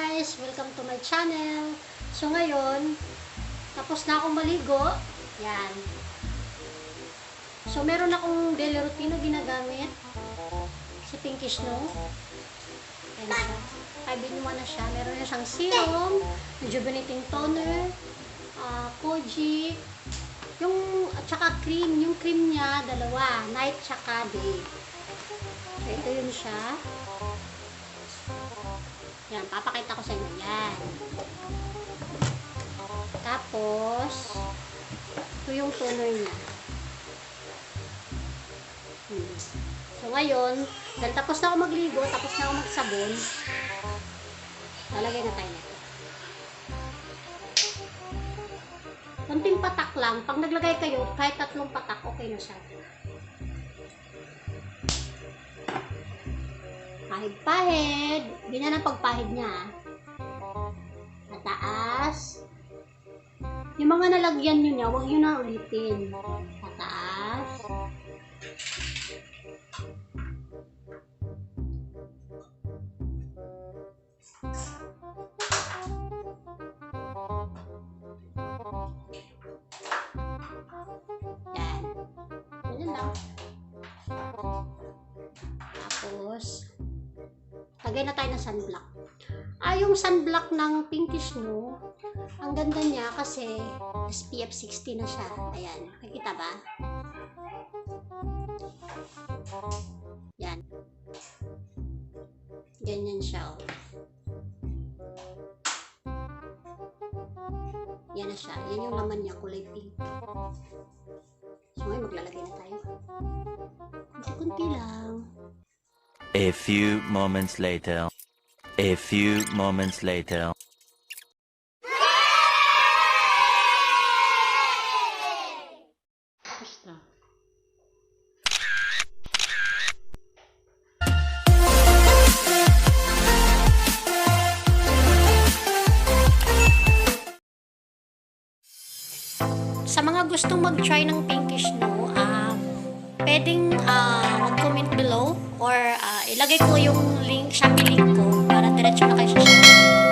guys! Welcome to my channel. So ngayon, tapos na akong maligo. Yan. So meron akong daily routine na ginagamit. Si PinkishSnow. Ayan siya. 5-in-1 na siya. Meron na siyang serum, rejuvenating toner, koji, at saka cream. Yung cream niya, dalawa. Night tsaka day. So ito yun siya. Yan, papakita ko sa inyo. Yan. Tapos, ito yung toner niya. So, ngayon, dahil tapos na ako magligo, tapos na ako magsabon, lalagay na tayo nito. Kunting patak lang. Pag naglagay kayo, kahit 3 patak, okay na siya. Pahid-pahid. Ganyan ang pagpahid niya. Pataas. Yung mga nalagyan nyo niya, huwag nyo na ulitin. Pataas. Yan. Ganyan lang. Tapos, lagay na tayo ng sunblock. Yung sunblock ng PinkishSnow, ang ganda niya kasi SPF 60 na siya. Ayan, nakikita ba? Yan. Ganyan siya, oh. Yan na siya. Yan yung laman niya, kulay pink. So, ngayon maglalagay na tayo. Kunti-kunti lang. A few moments later. A few moments later. Basta. Sa mga gustong mag-try ng PinkishSnow, pwedeng mag-comment below or ilagay ko yung link, Shopee link ko para diretso na kayo sa Shopee.